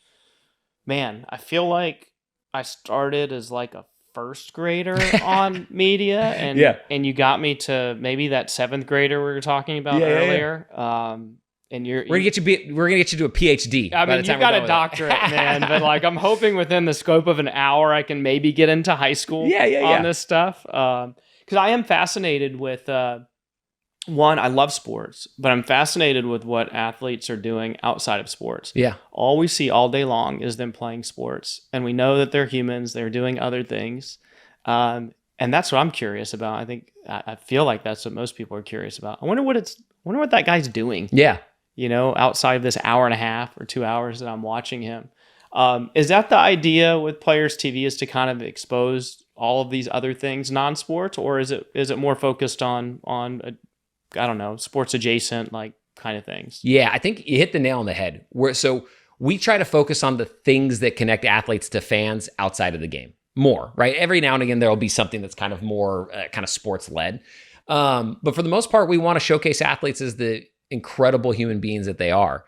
[SPEAKER 2] Man, I feel like I started as like a first grader on media, and you got me to maybe that seventh grader we were talking about earlier. And we're gonna get
[SPEAKER 1] you to a PhD.
[SPEAKER 2] I mean, you've got a doctorate, man. But like, I'm hoping within the scope of an hour, I can maybe get into high school on this stuff. Because I am fascinated with one. I love sports, but I'm fascinated with what athletes are doing outside of sports.
[SPEAKER 1] Yeah,
[SPEAKER 2] all we see all day long is them playing sports, and we know that they're humans. They're doing other things, and that's what I'm curious about. I feel like that's what most people are curious about. I wonder what that guy's doing.
[SPEAKER 1] Yeah.
[SPEAKER 2] Outside of this hour and a half or 2 hours that I'm watching him. Is that the idea with Players TV, is to kind of expose all of these other things, non-sports, or is it more focused on I don't know, sports adjacent like kind of things?
[SPEAKER 1] Yeah, I think you hit the nail on the head. So we try to focus on the things that connect athletes to fans outside of the game more, right? Every now and again, there'll be something that's kind of more kind of sports led. But for the most part, we want to showcase athletes as the incredible human beings that they are.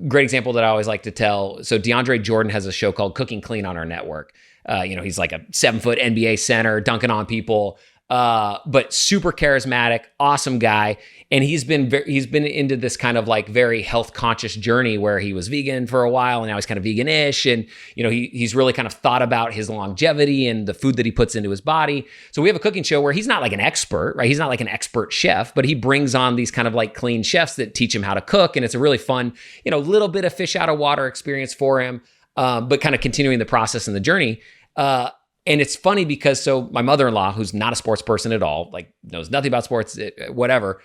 [SPEAKER 1] Great example that I always like to tell. So DeAndre Jordan has a show called Cooking Clean on our network. He's like a 7-foot NBA center dunking on people, but super charismatic, awesome guy. And he's been into this kind of like very health conscious journey where he was vegan for a while and now he's kind of vegan-ish. And, he's really kind of thought about his longevity and the food that he puts into his body. So we have a cooking show where he's not like an expert, right? He's not like an expert chef, but he brings on these kind of like clean chefs that teach him how to cook. And it's a really fun, little bit of fish out of water experience for him, but kind of continuing the process and the journey. And it's funny because so my mother-in-law, who's not a sports person at all, like knows nothing about sports, whatever.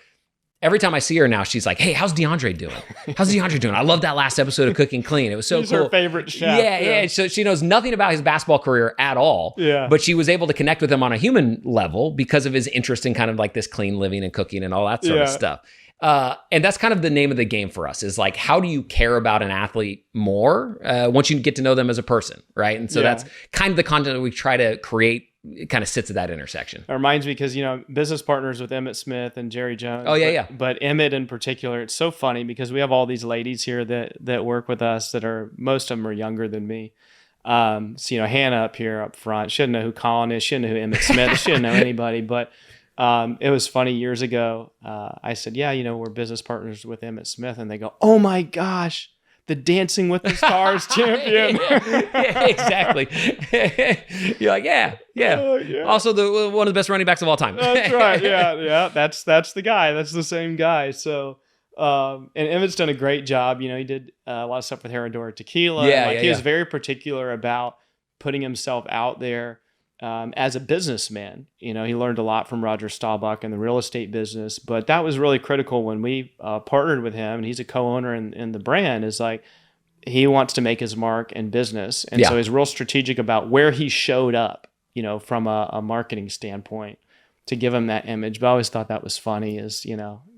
[SPEAKER 1] Every time I see her now, she's like, "Hey, how's DeAndre doing? How's DeAndre doing? I love that last episode of Cooking Clean. It was so
[SPEAKER 2] He's
[SPEAKER 1] cool."
[SPEAKER 2] Her favorite chef.
[SPEAKER 1] Yeah. So she knows nothing about his basketball career at all.
[SPEAKER 2] Yeah.
[SPEAKER 1] But she was able to connect with him on a human level because of his interest in kind of like this clean living and cooking and all that sort of stuff. And that's kind of the name of the game for us, is like, how do you care about an athlete more once you get to know them as a person, right? And so that's kind of the content that we try to create. It kind of sits at that intersection.
[SPEAKER 2] It reminds me because, business partners with Emmett Smith and Jerry Jones.
[SPEAKER 1] Oh, yeah.
[SPEAKER 2] But Emmett in particular, it's so funny because we have all these ladies here that work with us most of them are younger than me. So, Hannah up front, she didn't know who Collin is. She didn't know who Emmett Smith is. She didn't know anybody. But it was funny years ago. I said, we're business partners with Emmett Smith. And they go, "Oh my gosh, the Dancing with the Stars champion."
[SPEAKER 1] Yeah, exactly. You're like, yeah.
[SPEAKER 2] Oh, yeah.
[SPEAKER 1] Also, one of the best running backs of all time.
[SPEAKER 2] That's right. Yeah. That's the guy. That's the same guy. So, and Emmett's done a great job. He did a lot of stuff with Herradura Tequila. He was very particular about putting himself out there as a businessman. He learned a lot from Roger Staubach in the real estate business, but that was really critical when we partnered with him, and he's a co-owner in the brand, is like, he wants to make his mark in business. And so he's real strategic about where he showed up, from a marketing standpoint to give him that image. But I always thought that was funny is,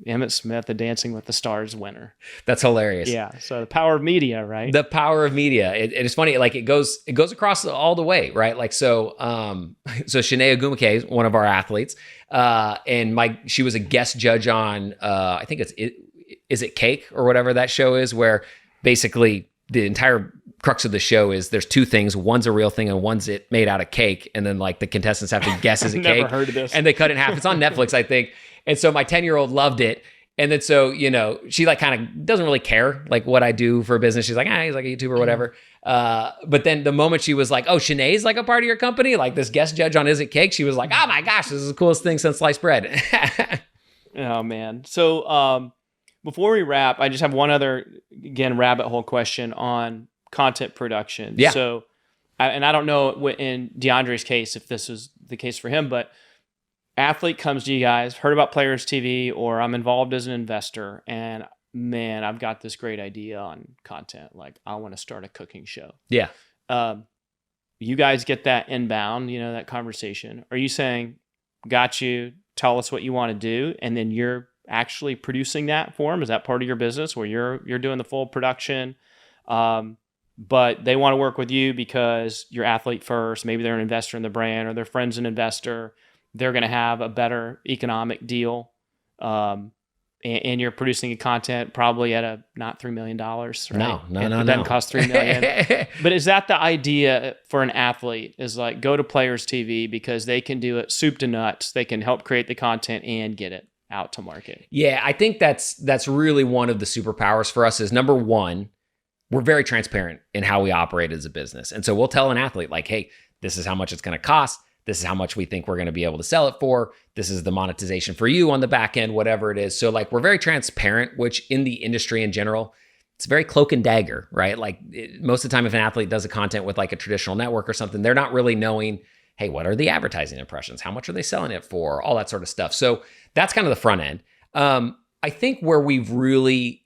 [SPEAKER 2] Emmett Smith, the Dancing with the Stars winner.
[SPEAKER 1] That's hilarious.
[SPEAKER 2] Yeah. So the power of media, right?
[SPEAKER 1] The power of media. It's funny. Like it goes across all the way, right? Like, so Shanae Ogumake is one of our athletes. And she was a guest judge on, I think Is It Cake or whatever that show is, where basically the entire crux of the show is there's two things. One's a real thing and one's it made out of cake. And then like the contestants have to guess is it cake.
[SPEAKER 2] Never heard of this.
[SPEAKER 1] And they cut it in half. It's on Netflix, I think. And so my 10-year-old loved it. And then so, she like kind of doesn't really care like what I do for a business. She's like, he's like a YouTuber or whatever. But then the moment she was like, "Oh, Shanae's like a part of your company, like this guest judge on Is It Cake," she was like, "Oh my gosh, this is the coolest thing since sliced bread."
[SPEAKER 2] Oh man. So before we wrap, I just have one other, again, rabbit hole question on content production.
[SPEAKER 1] Yeah.
[SPEAKER 2] So, I don't know in DeAndre's case if this is the case for him, but athlete comes to you guys, heard about Players TV, or I'm involved as an investor, and man, I've got this great idea on content. Like, I want to start a cooking show.
[SPEAKER 1] Yeah.
[SPEAKER 2] You guys get that inbound, that conversation. Are you saying, "Got you, tell us what you want to do," and then you're actually producing that for them? Is that part of your business where you're doing the full production? but they want to work with you because you're athlete first. Maybe they're an investor in the brand, or their friend's an investor. They're going to have a better economic deal. And you're producing content probably at not $3 million, right?
[SPEAKER 1] No.
[SPEAKER 2] It doesn't cost $3 million. But is that the idea for an athlete? Is like, go to Players TV because they can do it soup to nuts. They can help create the content and get it out to market.
[SPEAKER 1] Yeah, I think that's really one of the superpowers for us. Is number one, we're very transparent in how we operate as a business, and so we'll tell an athlete like, hey, this is how much it's going to cost. This is how much we think we're going to be able to sell it for. This is the monetization for you on the back end, whatever it is. So like, we're very transparent, which in the industry in general, it's very cloak and dagger, right? Like most of the time, if an athlete does a content with like a traditional network or something, they're not really knowing, hey, what are the advertising impressions? How much are they selling it for? All that sort of stuff. So that's kind of the front end. I think where we've really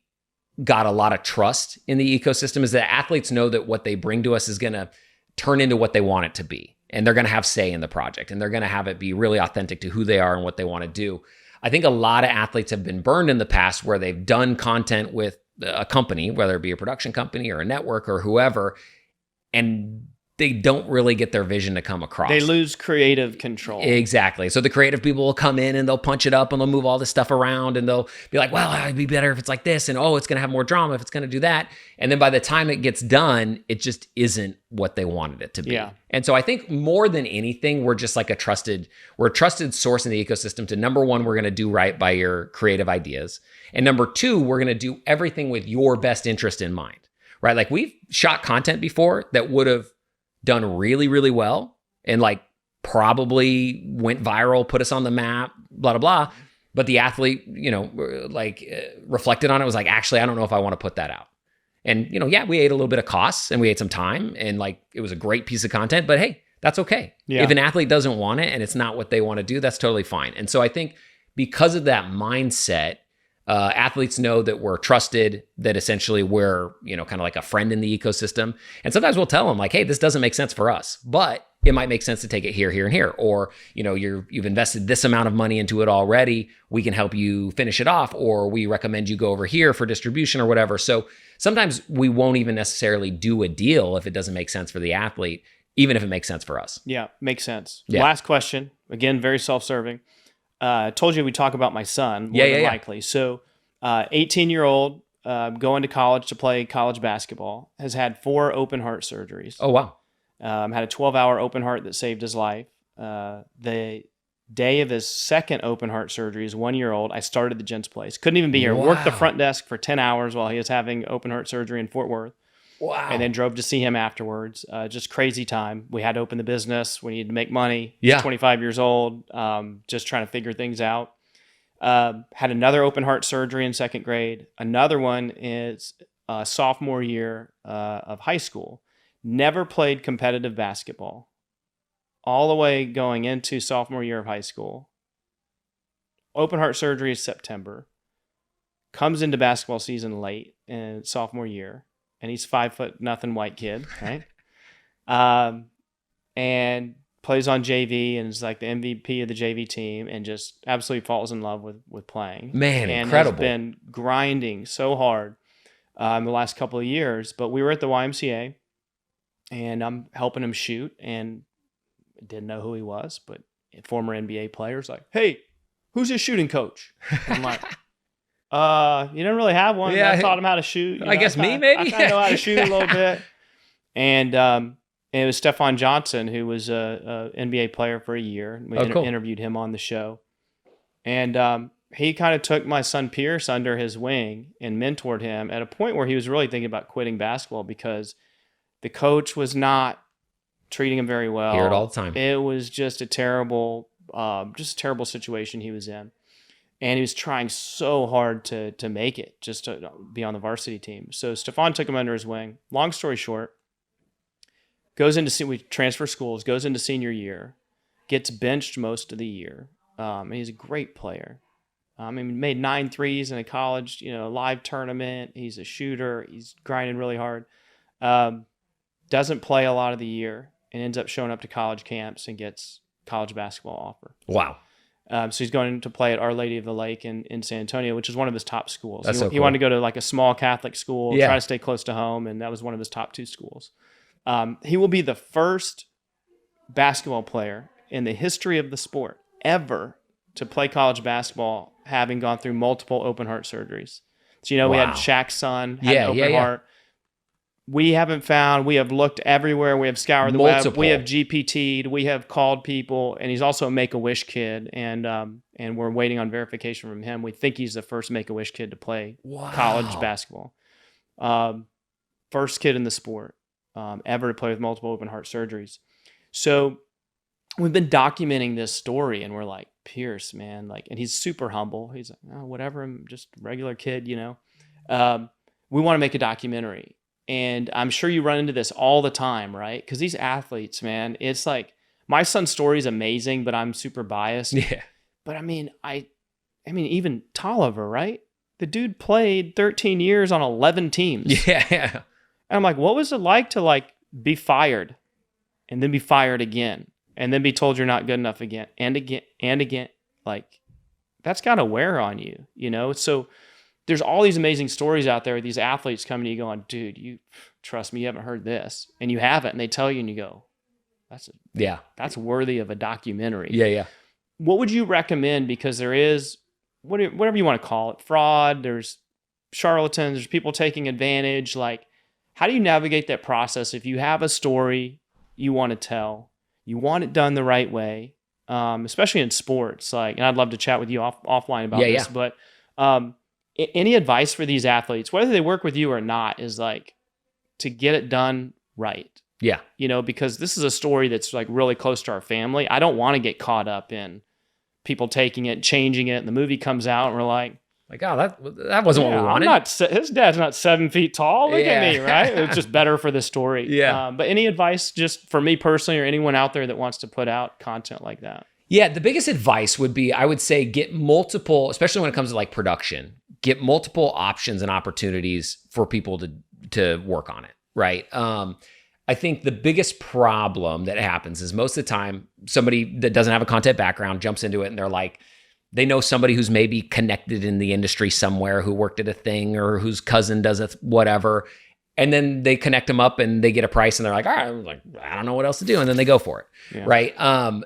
[SPEAKER 1] got a lot of trust in the ecosystem is that athletes know that what they bring to us is going to turn into what they want it to be. And they're going to have say in the project, and they're going to have it be really authentic to who they are and what they want to do. I think a lot of athletes have been burned in the past where they've done content with a company, whether it be a production company or a network or whoever, and they don't really get their vision to come across.
[SPEAKER 2] They lose creative control.
[SPEAKER 1] Exactly. So the creative people will come in and they'll punch it up and they'll move all this stuff around and they'll be like, well, it'd be better if it's like this. And it's going to have more drama if it's going to do that. And then by the time it gets done, it just isn't what they wanted it to be.
[SPEAKER 2] Yeah.
[SPEAKER 1] And so I think more than anything, we're just like a trusted source in the ecosystem to, number one, we're going to do right by your creative ideas. And number two, we're going to do everything with your best interest in mind, right? Like we've shot content before that would have done really, really well and like probably went viral, put us on the map, blah, blah, blah. But the athlete, reflected on it, was like, actually, I don't know if I want to put that out. And, yeah, we ate a little bit of costs and we ate some time and like, it was a great piece of content, but hey, that's okay.
[SPEAKER 2] Yeah.
[SPEAKER 1] If an athlete doesn't want it and it's not what they want to do, that's totally fine. And so I think because of that mindset, athletes know that we're trusted, that essentially we're, kind of like a friend in the ecosystem. And sometimes we'll tell them like, hey, this doesn't make sense for us, but it might make sense to take it here, here, and here. Or, you've invested this amount of money into it already. We can help you finish it off, or we recommend you go over here for distribution or whatever. So sometimes we won't even necessarily do a deal if it doesn't make sense for the athlete, even if it makes sense for us.
[SPEAKER 2] Yeah, makes sense.
[SPEAKER 1] Yeah.
[SPEAKER 2] Last question, again, very self-serving. I told you we talk about my son more than likely. So 18-year-old going to college to play college basketball, has had 4 open heart surgeries.
[SPEAKER 1] Oh, wow.
[SPEAKER 2] Had a 12-hour open heart that saved his life. The day of his second open heart surgery, he's 1 year old, I started the Gents Place. Couldn't even be here.
[SPEAKER 1] Wow.
[SPEAKER 2] Worked the front desk for 10 hours while he was having open heart surgery in Fort Worth.
[SPEAKER 1] Wow.
[SPEAKER 2] And then drove to see him afterwards. Just crazy time. We had to open the business. We needed to make money.
[SPEAKER 1] Yeah.
[SPEAKER 2] He's 25 years old, just trying to figure things out. Had another open heart surgery in second grade. Another one is sophomore year of high school. Never played competitive basketball. All the way going into sophomore year of high school. Open heart surgery is September. Comes into basketball season late in sophomore year. And he's 5'0" white kid, right? And plays on JV and is like the MVP of the JV team and just absolutely falls in love with playing.
[SPEAKER 1] Man,
[SPEAKER 2] and
[SPEAKER 1] incredible.
[SPEAKER 2] Has been grinding so hard in the last couple of years. But we were at the YMCA and I'm helping him shoot and didn't know who he was, but a former NBA player was like, hey, who's your shooting coach? I'm like, you don't really have one.
[SPEAKER 1] Yeah,
[SPEAKER 2] I taught him how to shoot.
[SPEAKER 1] I guess me, maybe?
[SPEAKER 2] I kind of know how to shoot a little bit. And it was Stephon Johnson, who was a NBA player for a year. We
[SPEAKER 1] cool.
[SPEAKER 2] interviewed him on the show. And he kind of took my son Pierce under his wing and mentored him at a point where he was really thinking about quitting basketball because the coach was not treating him very well.
[SPEAKER 1] Hear it all the time.
[SPEAKER 2] It was just a terrible situation he was in. And he was trying so hard to make it, just to be on the varsity team. So Stephon took him under his wing. Long story short, we transfer schools, goes into senior year, gets benched most of the year. And he's a great player. He made 9 threes in a college, live tournament. He's a shooter. He's grinding really hard. Doesn't play a lot of the year and ends up showing up to college camps and gets college basketball offer.
[SPEAKER 1] Wow.
[SPEAKER 2] So he's going to play at Our Lady of the Lake in San Antonio, which is one of his top schools.
[SPEAKER 1] That's so cool.
[SPEAKER 2] He wanted to go to like a small Catholic school,
[SPEAKER 1] Yeah.
[SPEAKER 2] try to stay close to home, and that was one of his top 2 schools. He will be the first basketball player in the history of the sport ever to play college basketball, having gone through multiple open heart surgeries. So, we had Shaq's son had an open heart. We haven't found, we have looked everywhere. We have scoured the web. We have GPT'd. We have called people. And he's also a Make-A-Wish kid. And we're waiting on verification from him. We think he's the first Make-A-Wish kid to play college basketball. First kid in the sport ever to play with multiple open heart surgeries. So we've been documenting this story, and we're like, Pierce, man, like, and he's super humble. He's like, oh, whatever. I'm just a regular kid, We want to make a documentary. And I'm sure you run into this all the time, right? Because these athletes, man, it's like, my son's story is amazing, but I'm super biased.
[SPEAKER 1] Yeah.
[SPEAKER 2] But I mean, even Tolliver, right? The dude played 13 years on 11 teams.
[SPEAKER 1] Yeah.
[SPEAKER 2] And I'm like, what was it like to like be fired and then be fired again and then be told you're not good enough again and again and again? Like, that's got to wear on you, So there's all these amazing stories out there with these athletes coming to you going, dude, you trust me, you haven't heard this. And you haven't. And they tell you and you go, that's worthy of a documentary.
[SPEAKER 1] Yeah.
[SPEAKER 2] What would you recommend? Because there is, whatever you want to call it, fraud, there's charlatans, there's people taking advantage. Like, how do you navigate that process if you have a story you want to tell, you want it done the right way, especially in sports? Like, and I'd love to chat with you offline about this, but any advice for these athletes, whether they work with you or not, is like to get it done right.
[SPEAKER 1] Yeah.
[SPEAKER 2] Because this is a story that's like really close to our family. I don't want to get caught up in people taking it, changing it, and the movie comes out and we're like,
[SPEAKER 1] oh, that wasn't what we wanted.
[SPEAKER 2] His dad's not 7 feet tall. Look at me, right? It's just better for the story.
[SPEAKER 1] Yeah.
[SPEAKER 2] But any advice just for me personally or anyone out there that wants to put out content like that?
[SPEAKER 1] Yeah, the biggest advice would be, I would say, get multiple, especially when it comes to like production, get multiple options and opportunities for people to work on it, right? I think the biggest problem that happens is most of the time somebody that doesn't have a content background jumps into it and they're like, they know somebody who's maybe connected in the industry somewhere who worked at a thing or whose cousin does it, whatever. And then they connect them up and they get a price and they're like, all right, I don't know what else to do. And then they go for it, right?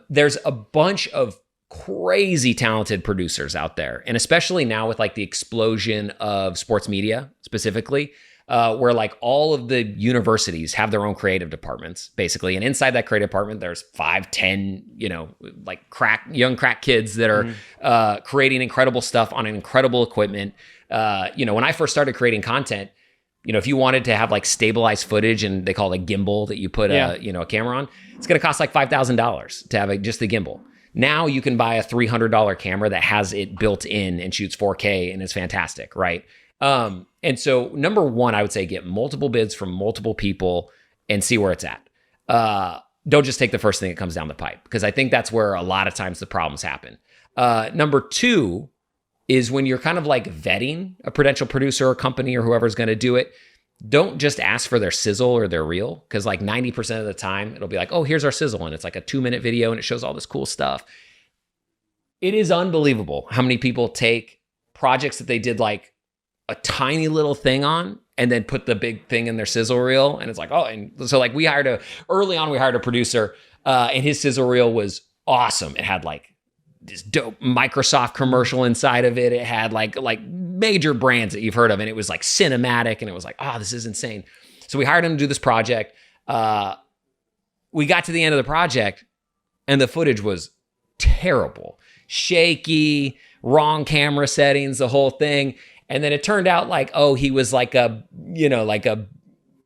[SPEAKER 1] There's a bunch of crazy talented producers out there. And especially now with like the explosion of sports media specifically, where like all of the universities have their own creative departments, basically. And inside that creative department, there's 5, 10, like young crack kids that are creating incredible stuff on incredible equipment. When I first started creating content, if you wanted to have like stabilized footage, and they call it a gimbal that you put a camera on, it's going to cost like $5,000 to have just the gimbal. Now you can buy a $300 camera that has it built in and shoots 4K and is fantastic, right? And so number one, I would say get multiple bids from multiple people and see where it's at. Don't just take the first thing that comes down the pipe, because I think that's where a lot of times the problems happen. Number two is when you're kind of like vetting a potential producer or company or whoever's going to do it, don't just ask for their sizzle or their reel, because like 90% of the time it'll be like, oh, here's our sizzle, and it's like a 2-minute video and it shows all this cool stuff. It is unbelievable how many people take projects that they did like a tiny little thing on and then put the big thing in their sizzle reel. And it's like, oh, and so like early on we hired a producer and his sizzle reel was awesome. It had like this dope Microsoft commercial inside of it. It had like major brands that you've heard of, and it was like cinematic, and it was like, oh, this is insane. So we hired him to do this project. We got to the end of the project and the footage was terrible, shaky, wrong camera settings, the whole thing. And then it turned out like, oh, he was like a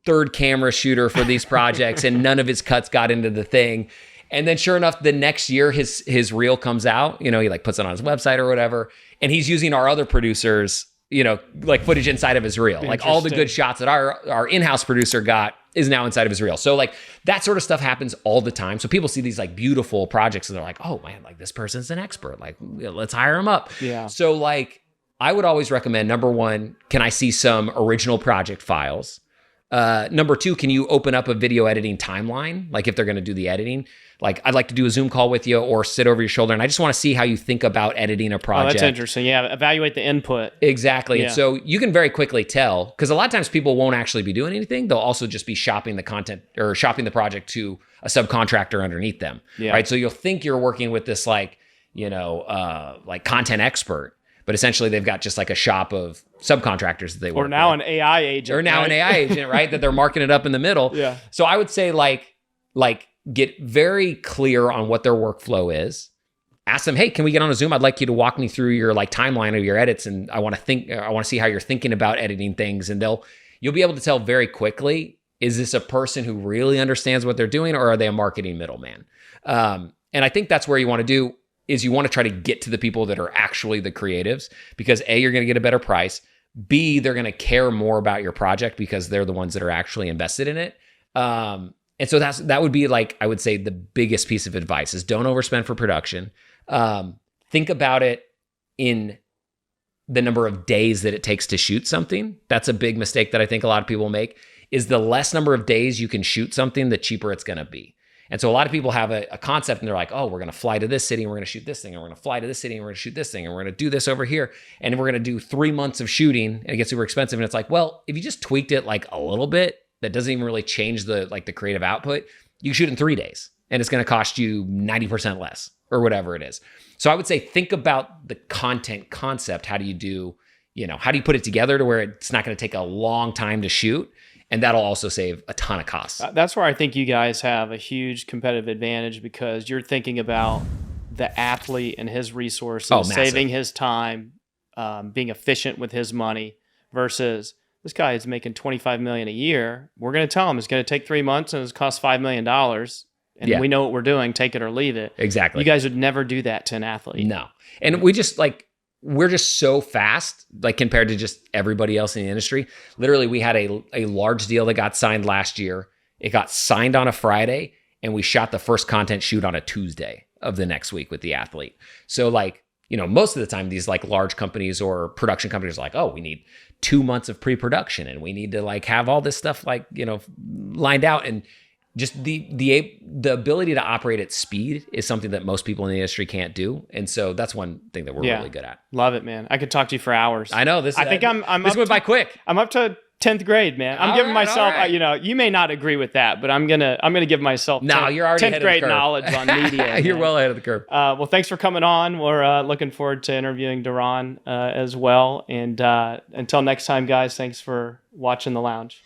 [SPEAKER 1] third camera shooter for these projects and none of his cuts got into the thing. And then sure enough, the next year his reel comes out, he like puts it on his website or whatever. And he's using our other producers, like footage inside of his reel. Like all the good shots that our in-house producer got is now inside of his reel. So like that sort of stuff happens all the time. So people see these like beautiful projects and they're like, oh man, like this person's an expert. Like let's hire him up.
[SPEAKER 2] Yeah.
[SPEAKER 1] So like I would always recommend, number one, can I see some original project files? Number two, can you open up a video editing timeline? Like if they're going to do the editing, like I'd like to do a Zoom call with you or sit over your shoulder. And I just want to see how you think about editing a project.
[SPEAKER 2] Oh, that's interesting. Yeah. Evaluate the input.
[SPEAKER 1] Exactly.
[SPEAKER 2] Yeah.
[SPEAKER 1] And so you can very quickly tell, because a lot of times people won't actually be doing anything. They'll also just be shopping the content or shopping the project to a subcontractor underneath them.
[SPEAKER 2] Yeah.
[SPEAKER 1] Right. So you'll think you're working with this like content expert, but essentially they've got just like a shop of subcontractors that they work with.
[SPEAKER 2] Or now an AI agent.
[SPEAKER 1] Or now an AI agent, right? That they're marking it up in the middle.
[SPEAKER 2] Yeah.
[SPEAKER 1] So I would say like get very clear on what their workflow is. Ask them, hey, can we get on a Zoom? I'd like you to walk me through your like timeline of your edits, and I want to see how you're thinking about editing things. And you'll be able to tell very quickly, is this a person who really understands what they're doing, or are they a marketing middleman? And I think that's where you want to do is you want to try to get to the people that are actually the creatives, because A, you're going to get a better price. B, they're going to care more about your project because they're the ones that are actually invested in it. And so that would be like, I would say the biggest piece of advice is don't overspend for production. Think about it in the number of days that it takes to shoot something. That's a big mistake that I think a lot of people make, is the less number of days you can shoot something, the cheaper it's going to be. And so a lot of people have a concept and they're like, oh, we're going to fly to this city and we're going to shoot this thing, and we're going to fly to this city and we're going to shoot this thing, and we're going to do this over here, and we're going to do 3 months of shooting, and it gets super expensive. And it's like, well, if you just tweaked it like a little bit, that doesn't even really change the creative output. You can shoot in 3 days and it's going to cost you 90% less or whatever it is. So I would say, think about the content concept. How do you put it together to where it's not going to take a long time to shoot? And that'll also save a ton of costs.
[SPEAKER 2] That's where I think you guys have a huge competitive advantage, because you're thinking about the athlete and his resources, saving his time, being efficient with his money, versus this guy is making $25 million a year. We're going to tell him it's going to take 3 months and it's cost $5 million. And we know what we're doing, take it or leave it.
[SPEAKER 1] Exactly.
[SPEAKER 2] You guys would never do that to an athlete.
[SPEAKER 1] No. And we're just so fast, like compared to just everybody else in the industry. Literally, we had a large deal that got signed last year. It got signed on a Friday, and we shot the first content shoot on a Tuesday of the next week with the athlete. So most of the time, these like large companies or production companies are like, oh, we need 2 months of pre-production, and we need to like have all this stuff lined out. And just the ability to operate at speed is something that most people in the industry can't do. And so that's one thing that we're really good at.
[SPEAKER 2] Love it, man. I could talk to you for hours.
[SPEAKER 1] I know this. I think this went by quick.
[SPEAKER 2] I'm up to 10th grade, man. I'm giving myself, you may not agree with that, but I'm gonna give myself
[SPEAKER 1] you're already
[SPEAKER 2] 10th grade knowledge on media.
[SPEAKER 1] You're well ahead of the curve.
[SPEAKER 2] Well, thanks for coming on. We're looking forward to interviewing Duran as well. And until next time, guys, thanks for watching The Lounge.